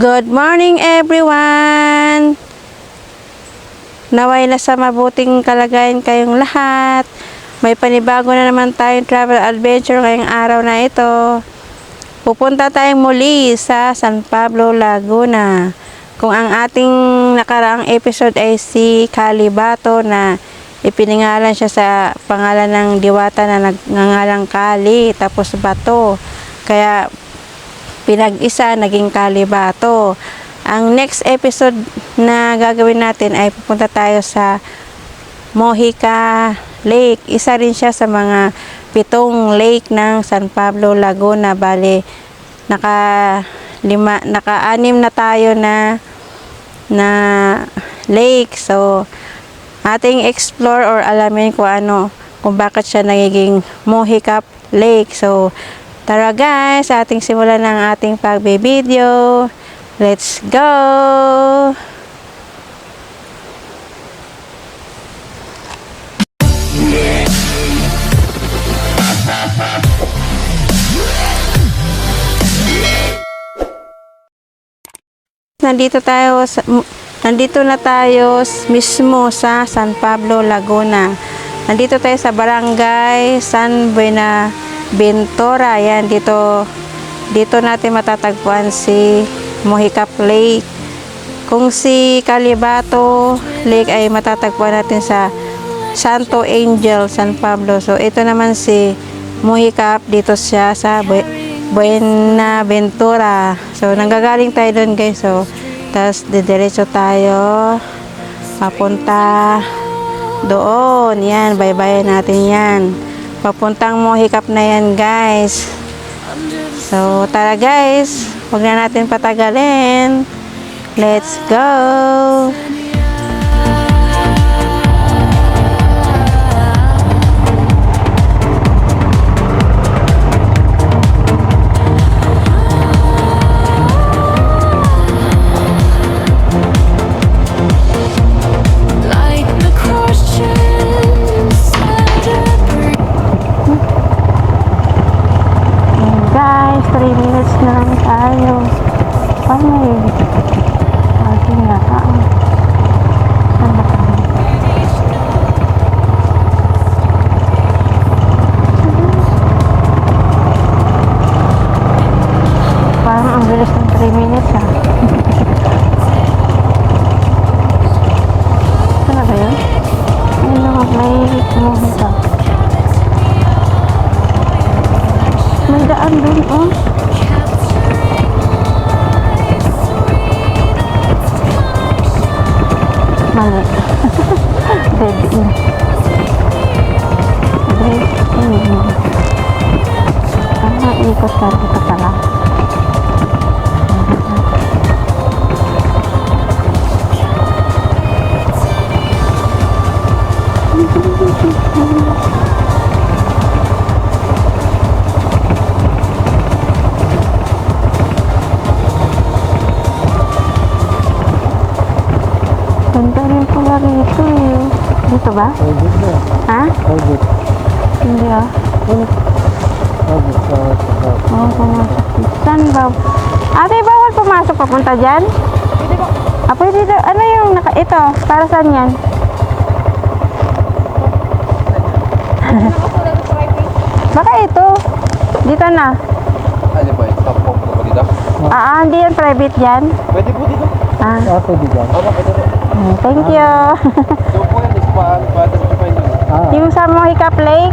Good morning everyone! Naway nasa mabuting kalagayan kayong lahat. May panibago na naman tayong travel adventure ngayong araw na ito. Pupunta tayong muli sa San Pablo, Laguna. Kung ang ating nakaraang episode ay si Kalibato na ipinangalan siya sa pangalan ng diwata na nagngangalang Kali tapos Bato. Kaya pinag-isa naging Kalibato. Ang next episode na gagawin natin ay pupunta tayo sa Mojica Lake. Isa rin siya sa mga 7 lake ng San Pablo, Laguna. Bale, naka-6 na tayo na lake. So, ating explore or alamin kung bakit siya nagiging Mojica Lake. So, tara guys, ating simulan ng ating pagbe-video. Let's go! Nandito na tayo mismo sa San Pablo, Laguna. Nandito tayo sa barangay San Buenaventura. Yan, dito natin matatagpuan si Mojica Lake. Kung si Kalibato Lake ay matatagpuan natin sa Santo Angel, San Pablo. So, ito naman si Mojica, dito siya sa Buenaventura. So, nanggagaling tayo doon guys. So, tapos didiretso tayo papunta doon. Yan, baybayin natin yan. Papuntang Mojica na yan guys. So, tara guys. Huwag na natin patagalin. Let's go! Dito ba? Ha? Hindi ah. Oo, pumasok. Saan ba? Ate, bawal pumasok papunta dyan? Pwede ba? Pwede dito. Ano yung ito? Para saan yan? Baka ito. Dito na. Ano ba yun? Stop po po dito? Hindi yan private dyan. Pwede po dito. Pwede dyan. Pwede po. Thank you. So po yan, Yung sa Mojica Lake?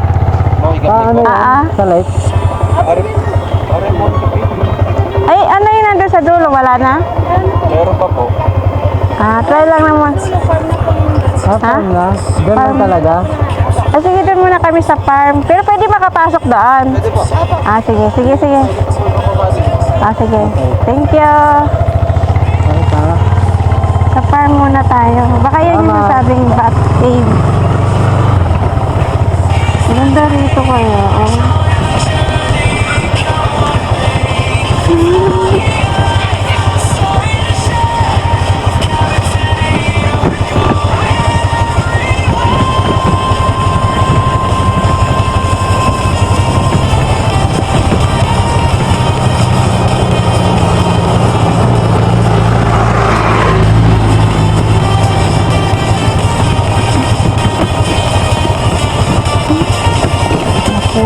Sa lake? Ay, ano yun nandun sa dulo? Wala na? Meron pa po. Try lang naman. Farm na? Doon lang talaga? Sige, doon muna kami sa farm. Pero pwede makapasok doon. Pwede po. Sige. Sige. Thank you. Sa farm muna tayo. Baka yan yung nasabing bat cave. Ganda rito kaya.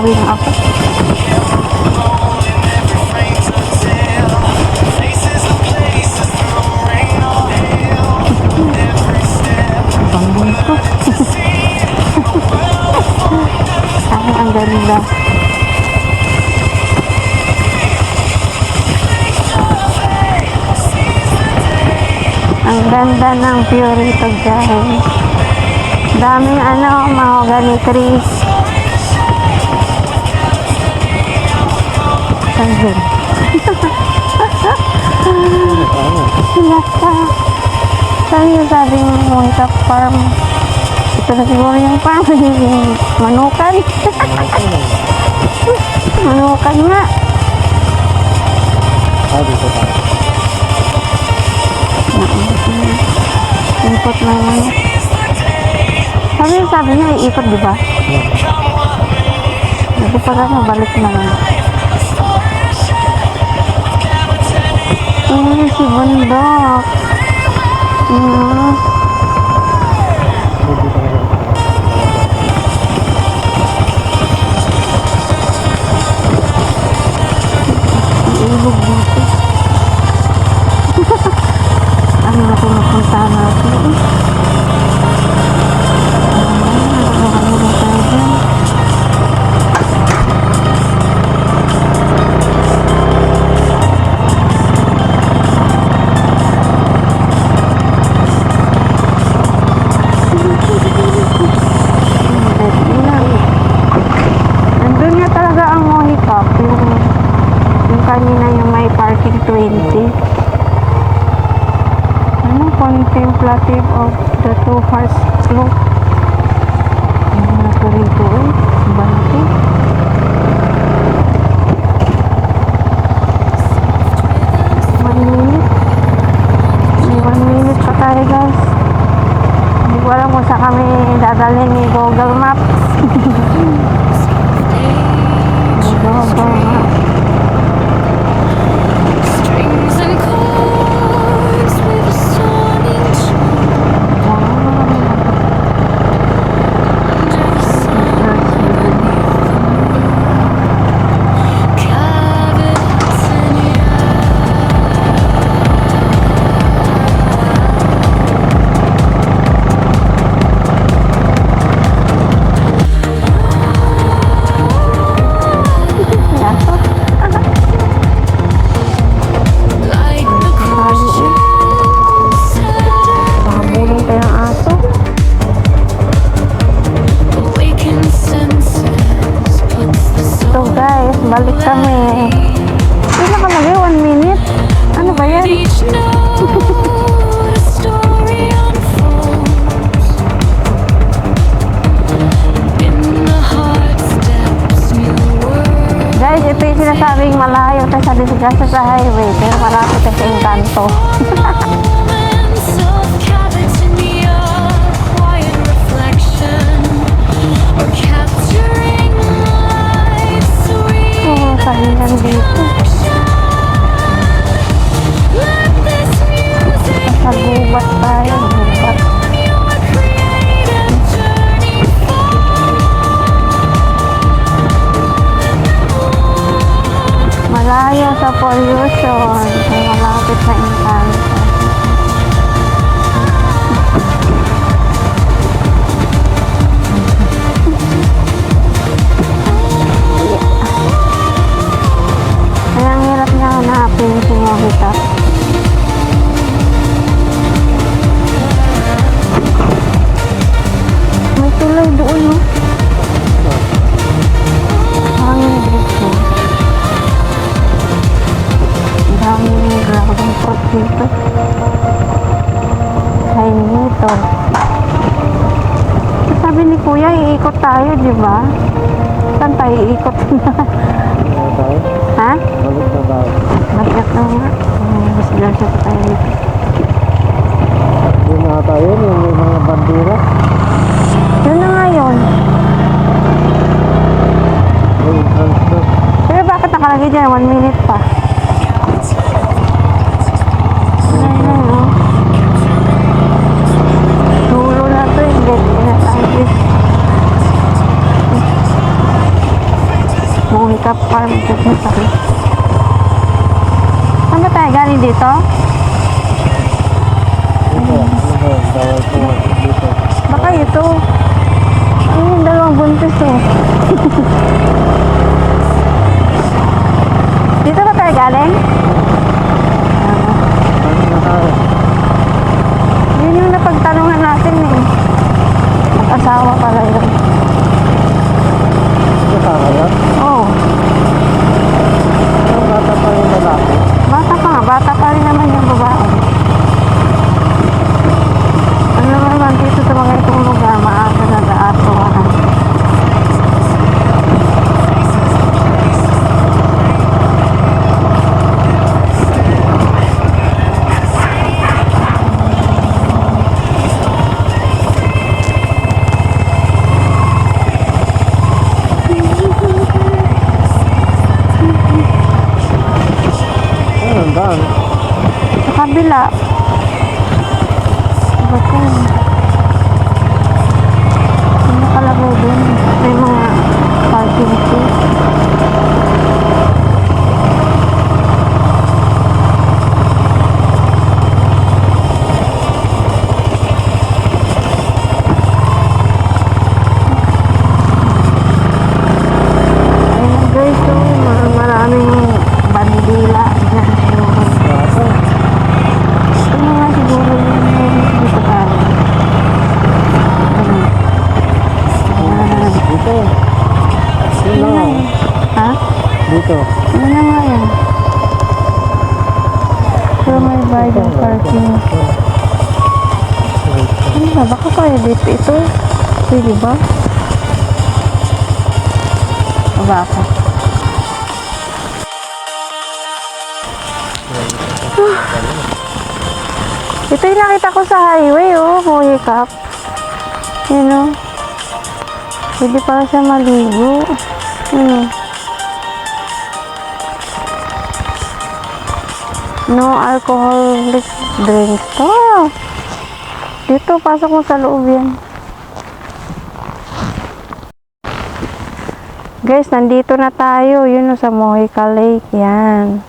uwi na ako. Pambun ko. Ay, ang ganda. Ang ganda ng view rito, guys. Daming mahogany trees. Sabi. Sila ka. Sabi mo, Moita Farm. Ito na siguro yung farm. Manukan. Manukan nga. Dito tayo. Ikot na naman. Sabi niya, iikot, di ba? Hindi pala balik na lang. Si bundok. Ilog dito. Ano na pumupunta natin? Nandun nga talaga ang Mohicap, yung kanina yung may parking 20. Contemplative of the two hearts slope. Ano na ito rito eh? Banti. One minute. May 1 minute pa tayo, guys. Hindi ko alam kung saan kami dadalhin ni Google Maps. Google Maps. Balik kami. Hindi na kalagay 1 minute. Ano ba yan? Guys, ito yung sinasabing malayo tayo sa disgrasya sa highway. Pero marami tayo sa Encanto. Kahinan dito. Sa gubat tayo. Gubat. Malayo sa pollution. Malapit sa Encanto. Hanapin si Mohicap. May tulay doon, no? Hangin dito. Ang daming dragon fruit dito. Kain dito. Sabi ni Kuya, iikot tayo, di ba? Saan tayo iikot na? Ha? Balik na tayo. Balik na nga. Mas lalasa pa tayo dito. Yun na tayo, yung may mga bandera. Yun na nga yun. Pero bakit nakalagay dyan? 1 minute pa. Ayun, oh. Dulo na to. Hindi na tayo. para masakit. Saan ba tayo? Galing dito? Dito. Ano ba? Bawal po dito. Baka ito. Ay, yung dalawang buntis oh. Dito ba tayo galing? Ano na tayo? Yun yung napagtanungan natin eh. Mag-asawa pala yun. Ito tama yan? Oo. Yung bata pa yung lalaki. Bata pa nga. Bata pa rin naman yung babae. Ano naman dito sa mga itong lugar, maaga na daatuhan. Ano ang daan? Sa kabila. Iba ko. Ano nakalagay dun? May mga parking fee. Ayun guys, so, maraming bandila dyan. Bata. Ano nga siguro yung dito tayo? Ayan. Dito. Yun Yun na. na yun. Ha? Dito. Yun na nga yan. Pero may bayad parking. Ano ba? Baka kaya dito ito? Pwede ba? O baka? Ito yung nakita ko sa highway, oh. Mohicap. Yun, oh. Pwede pala siya maligo. Yun, oh. No alcoholic drinks. Oh. Dito, pasok mo sa loob yan. Guys, nandito na tayo. Yun, oh, sa Mohica Lake. Yan.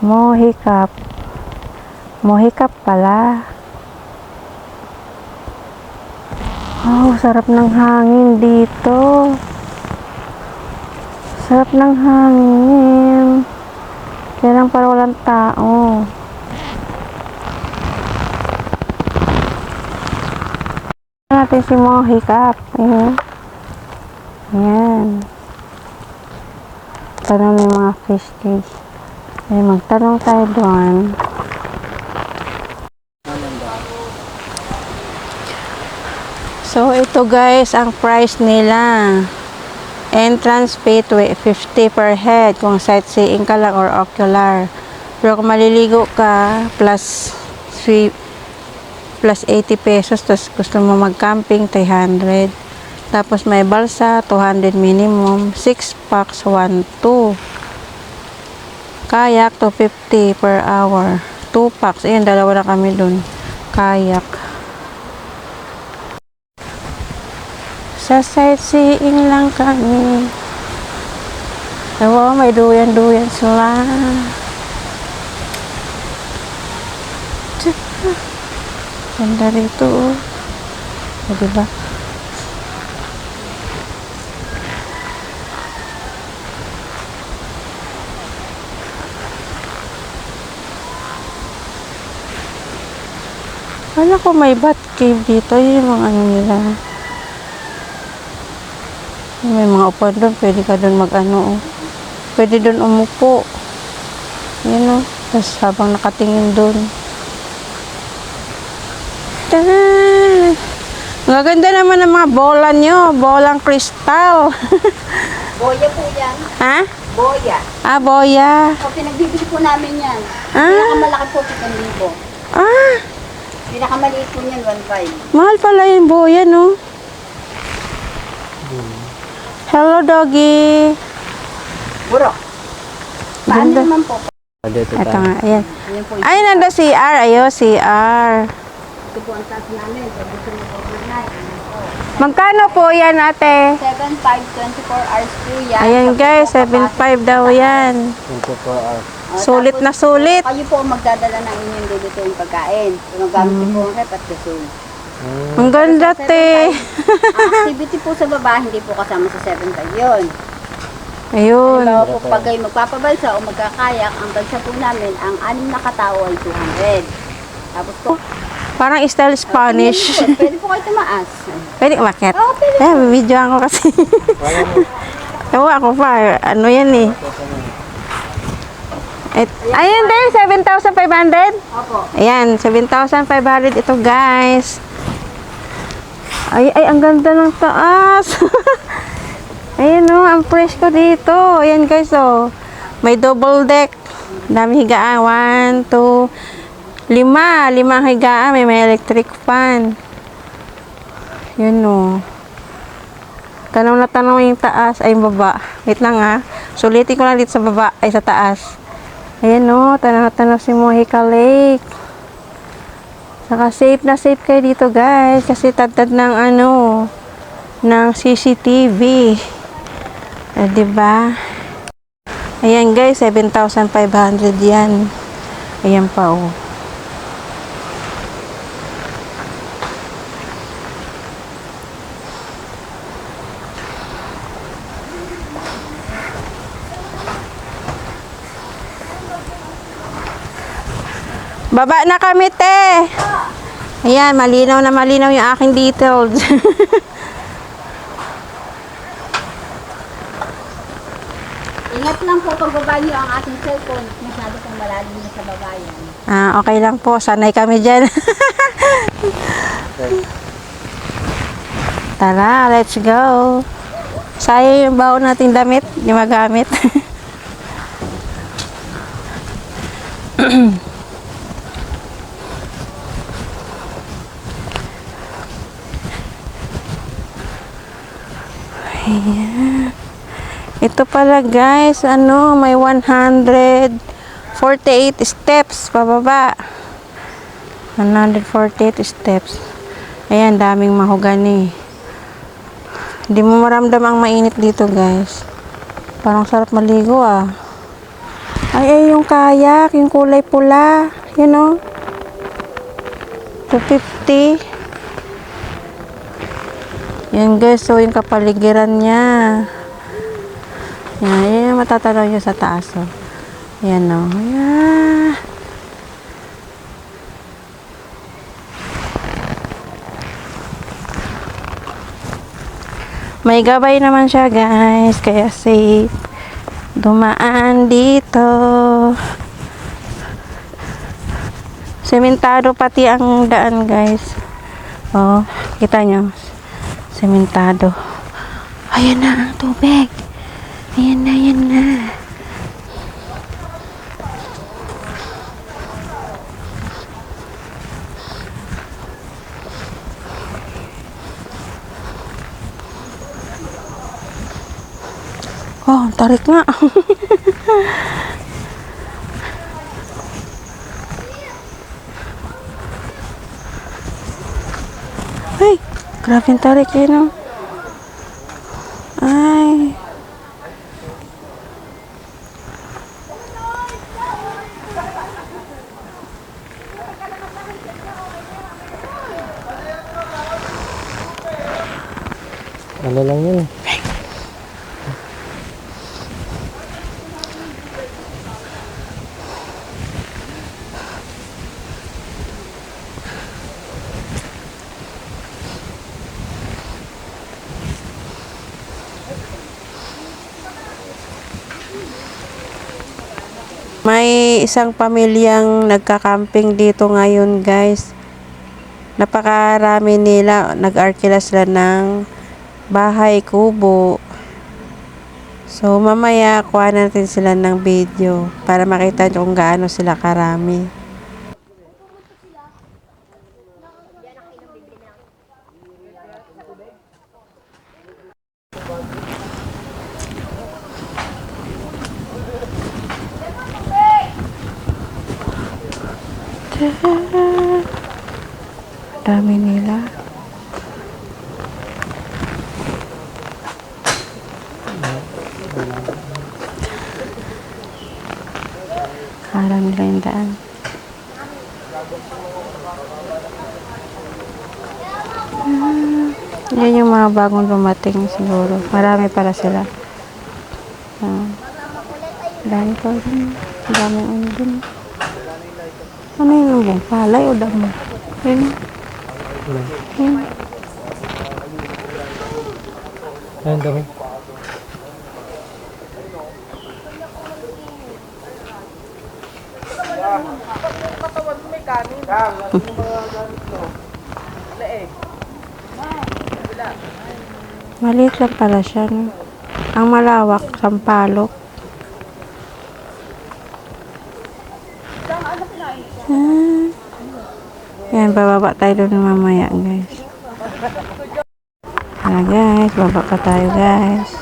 Mohicap. Mohicap pala. Wow, sarap ng hangin dito. Sarap ng hangin. Kaya lang para walang tao. Natin si Mohicap. Ayan. Ayan. Tanong may mga fish cage. Ayan, magtanong tayo doon. So, ito guys, ang price nila. Entrance fee, 50 per head kung sightseeing ka lang or ocular. Pero kung maliligo ka, plus 80 pesos. Tapos gusto mo mag-camping, 300. Tapos may balsa, 200 minimum. 6 packs, 1-2. Kayak, 250 per hour. 2 packs. Ayun, dalawa na kami dun. Kayak. Sa sightseeing lang kami. Ewan, may duyan-duyan sila. Ganda rito, oh. O, diba? Kala ko may bat cave dito. Yun yung mga ano nila. May mga upuan doon. Pwede ka doon mag-ano. Pwede doon umupo. Yan o. Tapos habang nakatingin doon. Tadaa! Ang ganda naman ng mga bola nyo. Bolang kristal. Boya po yan. Ha? Boya. Ah, boya. O, pinagbibili po namin yan. Ah. Pinakamalaki po, 5,000. Ah, Pinakamaliit po niyan, 1,500. mahal pala yung boya, no? Hello, doggy. Burok. Paano Ganda. naman po? Dito Ito tayo. nga, ayan. Ayan po. Ay, nanda CR. Ayo, CR. Ito po ang taas namin. Pag gusto mo overnight. Ayan po. Magkano po yan, ate? 7.5, 24 hours po yan. Ayan Tapos guys, po, kapatid 7.5 daw yan. 24 hours. Sulit tapos na sulit. Kayo po ang magdadala ng inyong lulutuing pagkain. Gumagamit Mm. po ang rep at gasol. Ang ganda, te. Ang activity po sa baba, hindi po kasama sa 7.5 yun. Ayun. Halimbawa po, pag kayo magpapabalsa o magkakayak, ang balsa po namin, ang 6 na katao ay 200. Tapos po, Parang style Spanish. pwede po kayo tumaas. Pwede umakyat. Oo, pwede. Video ako kasi. Ewan ako pa. Ano yan eh. Ayun din, 7,500. Opo. Ayan, 7,500 ito guys. Ay, ang ganda ng taas. Ayan o, ang fresh ko dito. Ayan guys o. May double deck. Dami higaan. 1, 2, 5. 5 higaan. May electric fan. Yun o. Tanaw na tanaw yung taas. Ay, yung baba. Wait lang ha. Sulitin ko lang dito sa baba. Ay, sa taas. Ayan o. Tanaw na tanaw si Mojica Lake. Saka safe na safe kayo dito guys. Kasi tatad ng ng CCTV. Diba? Ayan guys, 7,500 yan. Ayan pa oh. Baba na kami, te. Ayan, malinaw na malinaw yung aking details. Ingat lang po pagbaba niyo ang ating cellphone. Masyado pong malalim na sa baba yan. Okay lang po. Sanay kami dyan. Tara, let's go. Sayang yung baon nating damit. Hindi magamit. Ayan. Ito pala guys, may 148 steps pababa. 148 steps. Ayan, daming mahogani. Hindi mo maramdam ang mainit dito guys. Parang sarap maligo ah. Ay, yung kayak, yung kulay pula. You know? 250. Yan guys, so yung kapaligiran niya. Yan matatanaw nyo sa taas. Oh. Yan o. Oh. Yan. May gabay naman siya guys, kaya safe dumaan dito. Sementado pati ang daan guys. Oh, kita nyo. Sementado. Ayan na ang tubig. Ayan na, ayan na. Oh, tarik nga. Ay, grabe yung tarik yun, oh. Ay. Ano lang yun? May isang pamilyang nagka-camping dito ngayon guys. Napakarami nila. Nag-arkila sila ng bahay kubo. So mamaya kuha natin sila ng video para makita nyo kung gaano sila karami. Dami nila. pala yung daan. Yan yung mga bagong dumating siguro. Marami pala sila. Dami pa din. Daming ano din. Ano yun yung palay o damo? Yun. Yun. Ayun, dami. Maliit lang pala siya, no? Ang malawak, sampalok. Yan, bababa tayo doon mamaya, guys. Guys, baba pa tayo, guys.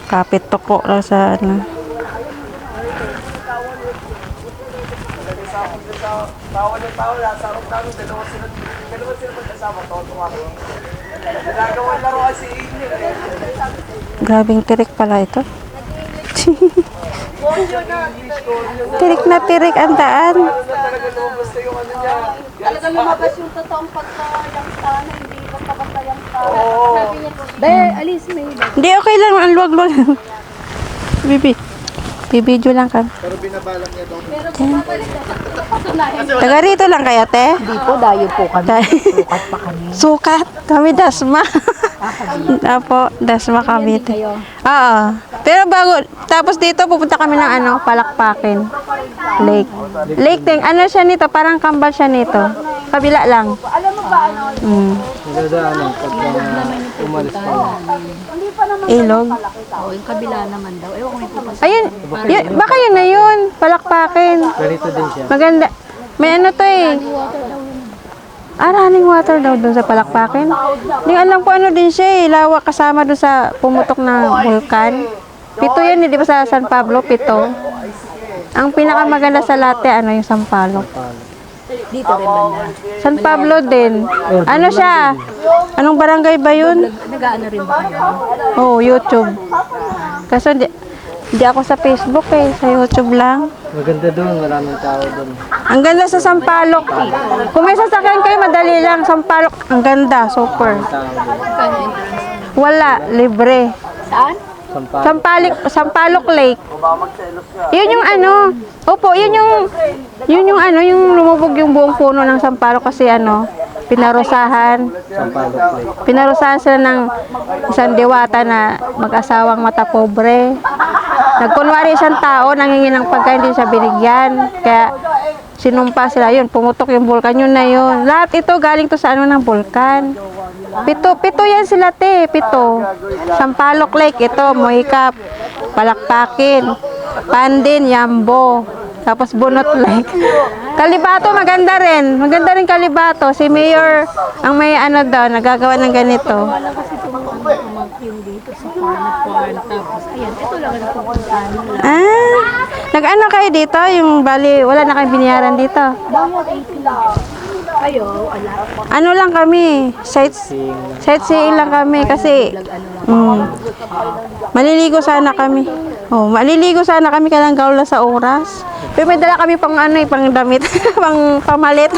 Kapit toko lang sa ano. Grabing tirik pala ito. Tirik na tirik ang daan. Talaga lumabas yung totoong pagkayangta na hindi pagkabantayangta. Sabi niya, Be, alis may Hindi, okay lang. Ang luwag-luwag. Bibi. Bibidyo lang ka. Pero binabalak niya daw. Taga rito lang kaya, te? Hindi po, dayo po kami. Sukat pa kami. Sukat. Kami dasma. Apo, dasma kami. Te. Kayo. Oo. Pero bago, tapos dito pupunta kami ng ano, Palakpakin. Lake. Lake Ting. Ano siya nito? Parang kambal siya nito. Kabila lang. Alam mo ba ano? Dadaanan pag umalis pa. Ilog. Oo, yung kabila naman daw. Ewan ko may pupunta. Ayun. Baka yun na yun. Palakpakin. Ganito din siya. Maganda. May ano to eh. Running water daw doon sa Palakpakin. Hindi alam ko ano din siya eh. Lawak kasama doon sa pumutok na vulkan. Pito yan eh, di ba sa San Pablo? Pito. Ang pinakamaganda sa latte, ano yung Sampaloc. Dito rin banda. San Pablo din. Ano siya? Anong barangay ba yun? Nag-ano rin ba kayo? Oh, YouTube. Kaso di ako sa Facebook eh. Sa YouTube lang. Maganda doon, maraming tao doon. Ang ganda sa Sampaloc. Kung may sasakyan kayo, madali lang. Sampaloc, ang ganda. Super. Tao doon. Wala, libre. Saan? Sampaloc Lake. Yun yung ano. Opo, yun yung ano, yung lumubog yung buong puno ng Sampaloc kasi ano, pinarusahan. Sampaloc Lake. Pinarusahan sila ng isang diwata na mag-asawang mata pobre. Nagkunwari isang tao, nangingi ng pagkain, hindi siya binigyan. Kaya sinumpa sila yun, pumutok yung vulkan, yun na yun. Lahat ito galing to sa ano ng vulkan. Pito yan sila te, pito. Sampaloc Lake, ito, Moikap, Palakpakin, Pandin, Yambo, tapos Bunot Lake. Kalibato, maganda rin. Maganda rin Kalibato. Si Mayor, ang may ano daw, nagagawa ng ganito. Wala kasi tumagping dito sa farm. Tapos, ayan, ito lang ang napupuntahan nila. Nag-ano kayo dito? Yung bali, wala na kayong binayaran dito. Bawat 80 lang. Kayo, wala. Ano lang kami, sightseeing lang kami kasi maliligo sana kami. Oh, maliligo sana kami kailang gawla sa oras. Pero may dala kami pang ano pang damit, pang pamalit.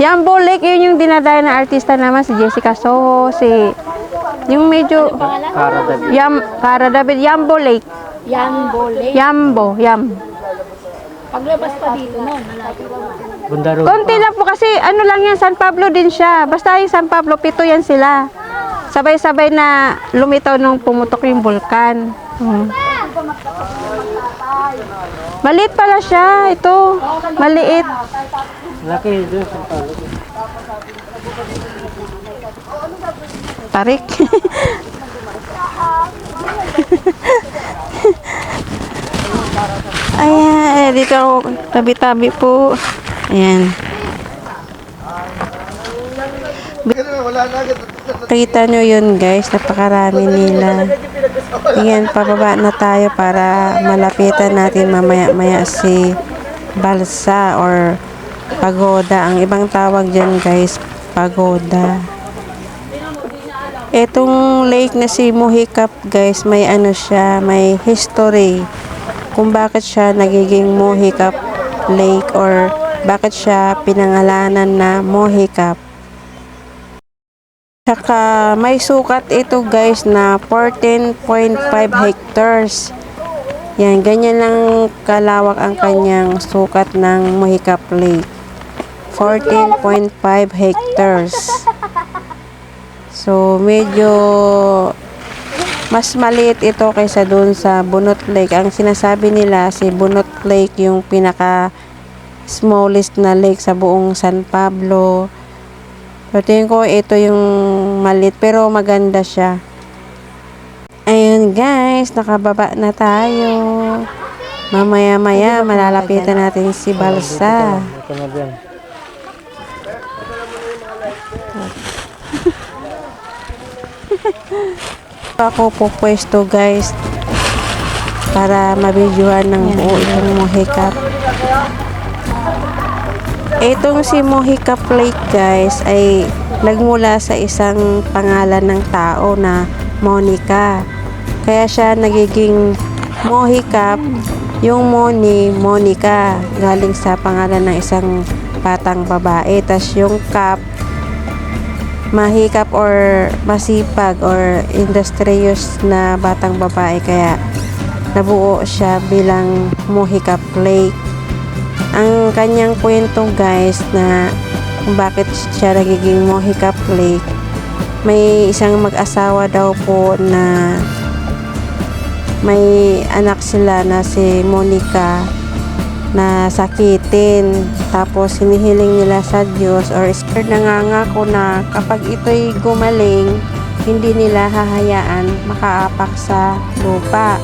Yambo Lake, yun yung dinadayo na artista naman, si Jessica Soho, yung medyo, Cara David, Yambo Lake. Yambo. Paglabas pa dito nun, malapit lang. Bunda Road. Konti lang po kasi ano lang yan, San Pablo din siya. Basta yung San Pablo, pito yan sila. Sabay-sabay na lumitaw nung pumutok yung vulkan. Maliit pala siya, ito. Maliit. Laki doon, Sampaloc. Tarik. Ayan, dito ako, tabi-tabi po. Ayan. Kita nyo yun guys, napakarami nila. Ayan, pababa na tayo para malapitan natin mamaya-maya si Balsa or Pagoda. Ang ibang tawag dyan guys, Pagoda. Etong lake na si Mohicap guys, may ano siya, may history kung bakit siya nagiging Mohicap Lake or bakit siya pinangalanan na Mohicap. Tsaka may sukat ito guys na 14.5 hectares. Yan, ganyan lang kalawak ang kanyang sukat ng Mohicap Lake. 14.5 hectares. So, medyo mas maliit ito kaysa dun sa Bunot Lake. Ang sinasabi nila, si Bunot Lake yung pinaka smallest na lake sa buong San Pablo. So, tingin ko ito yung maliit pero maganda siya. Ayun guys, nakababa na tayo. Mamaya-maya, malalapitan natin si Balsa. Ito na din. Ako po pwesto guys para mabidyohan ng buo itong Mohicap. Itong si Mohicap Lake guys ay nagmula sa isang pangalan ng tao na Monica. Kaya siya nagiging Mohicap, yung Moni, Monica, galing sa pangalan ng isang batang babae. Tas yung Cap, mahikap or masipag or industrious na batang babae, kaya nabuo siya bilang Mohicap Lake. Ang kanyang kwento guys na kung bakit siya nagiging Mohicap Lake, may isang mag-asawa daw po na may anak sila na si Monica na sakitin, tapos hinihiling nila sa Diyos or nangangako na kapag ito'y gumaling, hindi nila hahayaan makaapak sa lupa.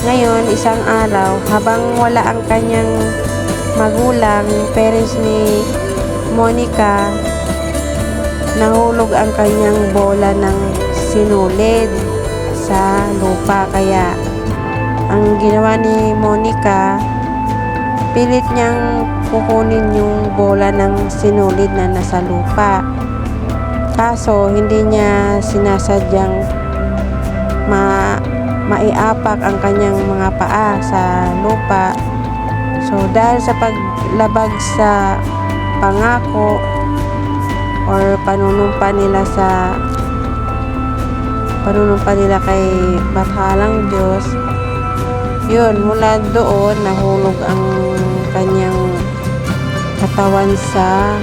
Ngayon, isang araw, habang wala ang kanyang magulang, parents ni Monica, nahulog ang kanyang bola ng sinulid sa lupa. Kaya ang ginawa ni Monica, pilit niyang kukunin yung bola ng sinulid na nasa lupa. Kaso, hindi niya sinasadyang maiapak ang kanyang mga paa sa lupa. So, dahil sa paglabag sa pangako or panunumpa nila kay Bathalang Diyos, yun, mula doon nahulog ang kanyang katawan sa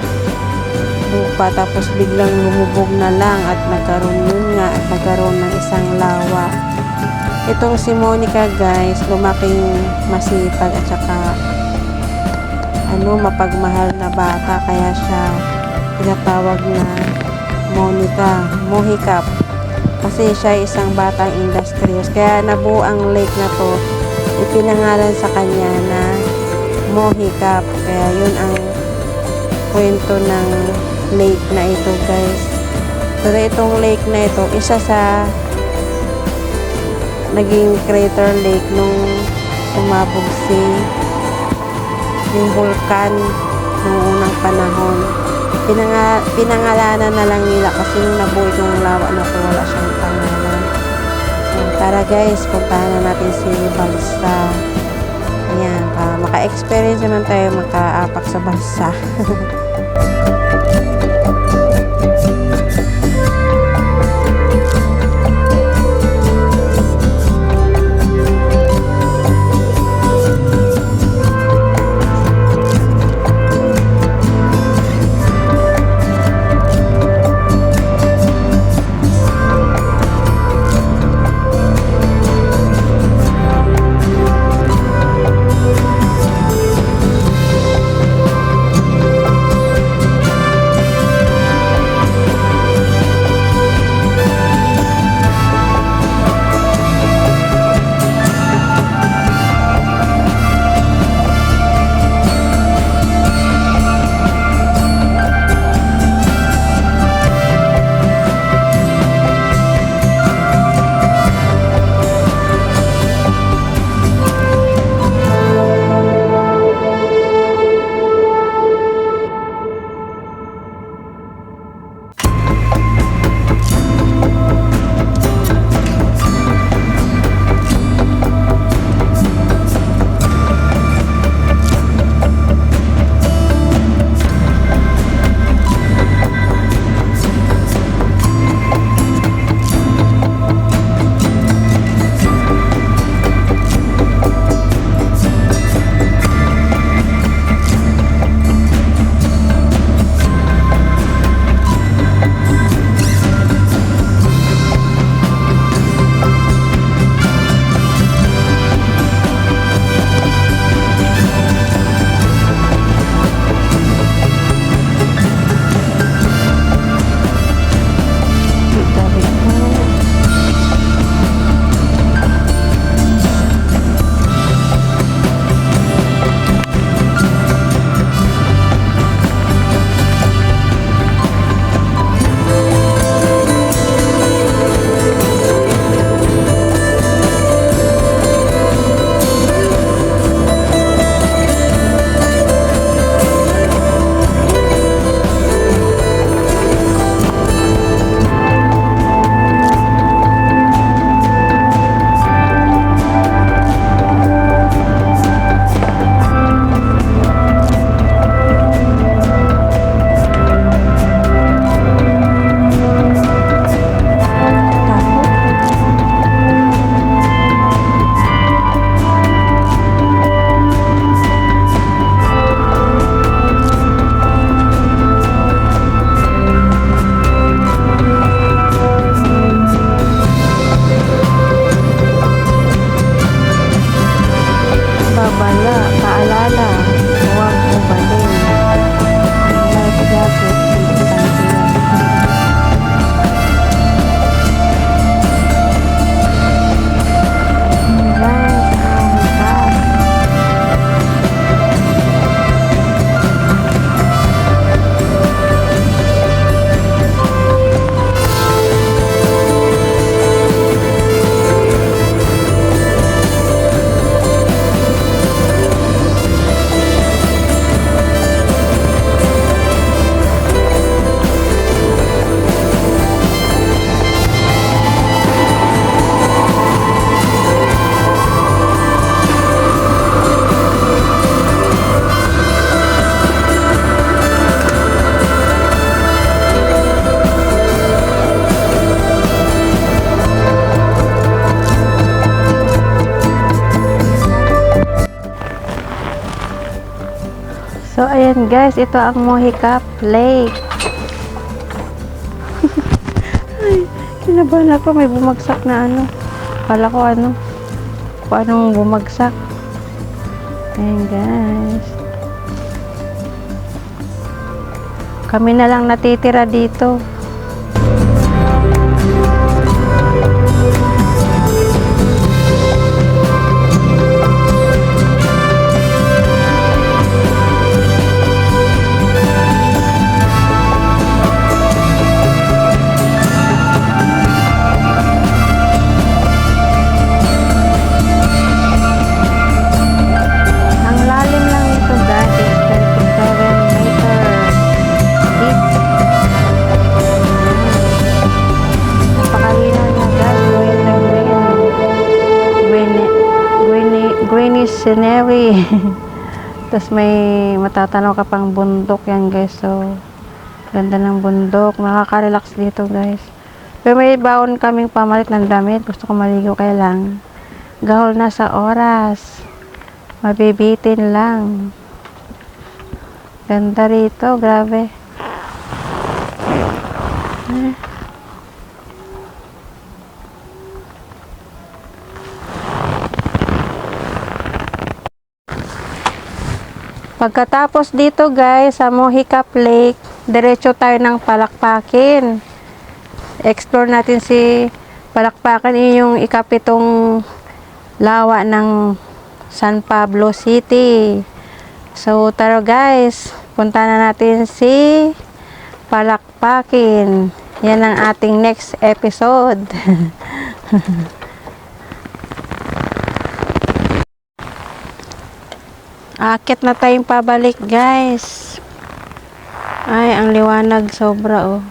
lupa, tapos biglang lumubog na lang at nagkaroon ng isang lawa. Itong si Monica guys, lumaking masipag at saka mapagmahal na bata, kaya siya tinatawag na Mohicap. Kasi siya ay isang batang industrious. Kaya nabuo ang lake na to, ipinangalan sa kanya na Mohicap. Kaya yun ang kwento ng lake na ito guys. Pero itong lake na ito, isa sa naging crater lake nung sumabog yung vulkan noong unang panahon. Pinangalanan na lang nila kasi nung nabuo itong lawa na ito, wala siyang pangalan. So, tara guys, puntahan na natin si Balsa. Ayan, para maka-experience naman tayo makaapak sa Balsa. paalala, huwag umaling. Ang life jacket, importante yan. Guys, oh my God. So, ayan guys, ito ang Mohicap Lake. Ay, kinabahan ako, may bumagsak na ano. Kala ko ano, kung anong bumagsak. Ayan guys. Kami na lang natitira dito. Ang lalim lang nito guys is 27 meter deep. Napakalinaw niya guys, green na greeny scenery. Tapos may matatanaw ka pang bundok yan guys. So, ganda ng bundok. Makaka-relax dito guys. Pero may baon kaming pamalit ng damit. Gusto ko maligo kaya lang. Gahol na sa oras. Mabibitin lang. Ganda rito, grabe. Pagkatapos dito guys, sa Mohicap Lake, diretso tayo ng Palakpakin. Explore natin si Palakpakin, yung ikapitong lawa ng San Pablo City. So, tara guys, punta na natin si Palakpakin. Yan ang ating next episode. Akit na tayong pabalik guys. Ay, ang liwanag sobra oh.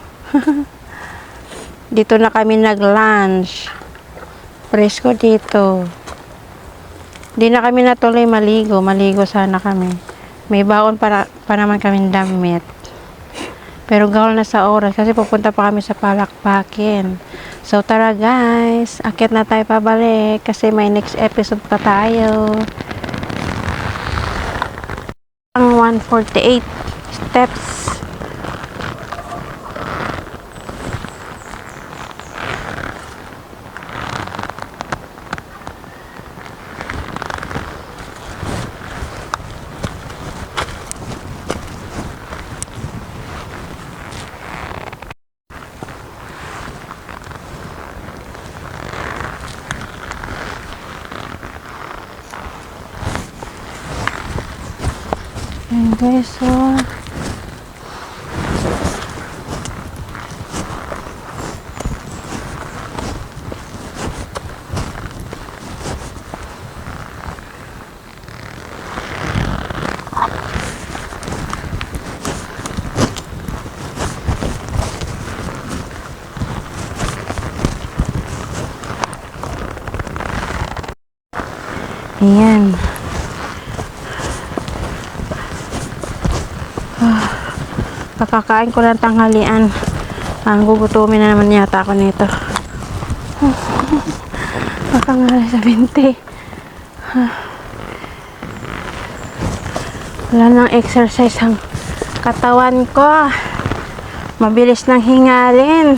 Dito na kami nag-lunch. Presko dito. Di na kami natuloy maligo. Maligo sana kami. May baon pa naman kaming damit. Pero gawal na sa oras kasi pupunta pa kami sa Palakpakin. So tara guys, akit na tayo pabalik kasi may next episode pa tayo. Ang 148 steps. Ayan guys, so ayan. Pakakain ko lang tanghalian. Ang gugutumin na naman yata ako nito. Pakangali sa 20. Wala nang exercise ang katawan ko. Mabilis nang hingalin.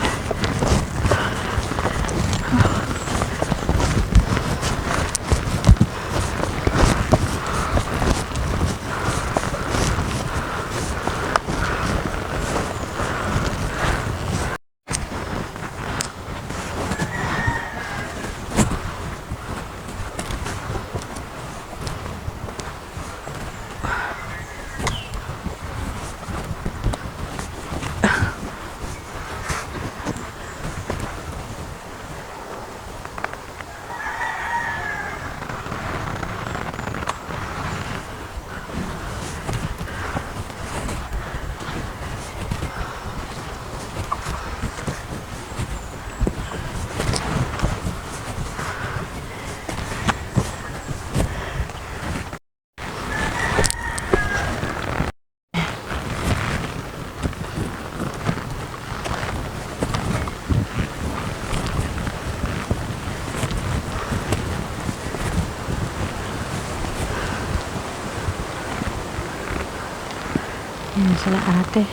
Yan sila ate.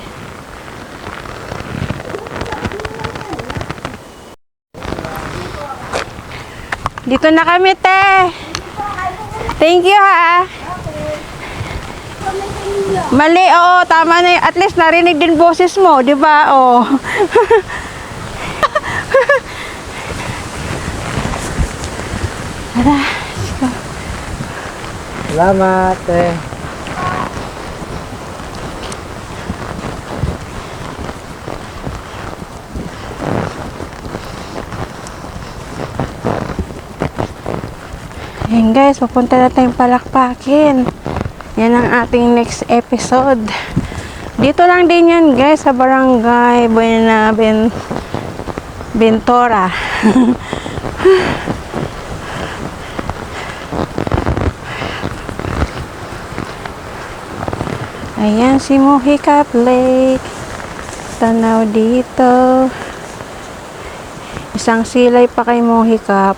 Dito na kami, te. Thank you, ha. Mali, oo, tama na yun. At least narinig din boses mo, di ba? Oo. Tara. Salamat eh. Ayan guys, papunta na tayong Palakpakin. Yan ang ating next episode. Dito lang din yan guys, sa Barangay Bentora. Ayan si Mohicap Lake. Tanaw dito. Isang silay pa kay Mohicap.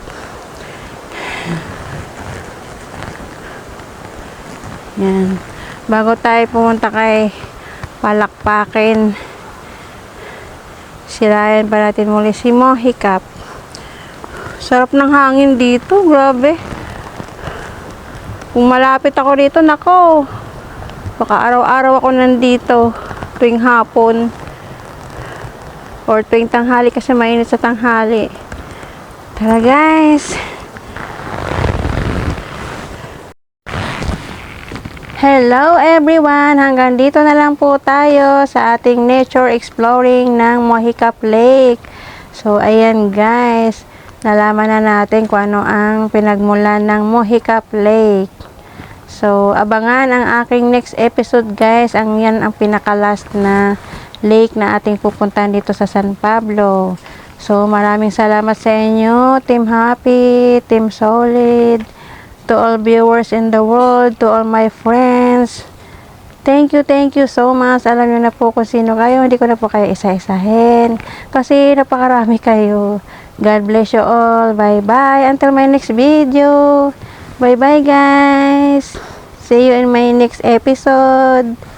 Yan. Bago tayo pumunta kay Palakpakin, sirayan pa natin muli si Mohicap. Sarap ng hangin dito, grabe. Kung malapit ako dito, nako, baka araw-araw ako nandito tuwing hapon or tuwing tanghali kasi mainit sa tanghali. Tara guys. Hello everyone! Hanggang dito na lang po tayo sa ating nature exploring ng Mohicap Lake. So, ayan guys. Nalaman na natin kung ano ang pinagmulan ng Mohicap Lake. So, abangan ang aking next episode guys. Yan ang pinaka-last na lake na ating pupuntahan dito sa San Pablo. So, maraming salamat sa inyo. Team Happy, Team Solid, to all viewers in the world, to all my friends. Thank you so much. Alam niyo na po kung sino kayo. Hindi ko na po kayo isa-isahin kasi napakarami kayo. God bless you all. Bye-bye. Until my next video. Bye-bye guys. See you in my next episode.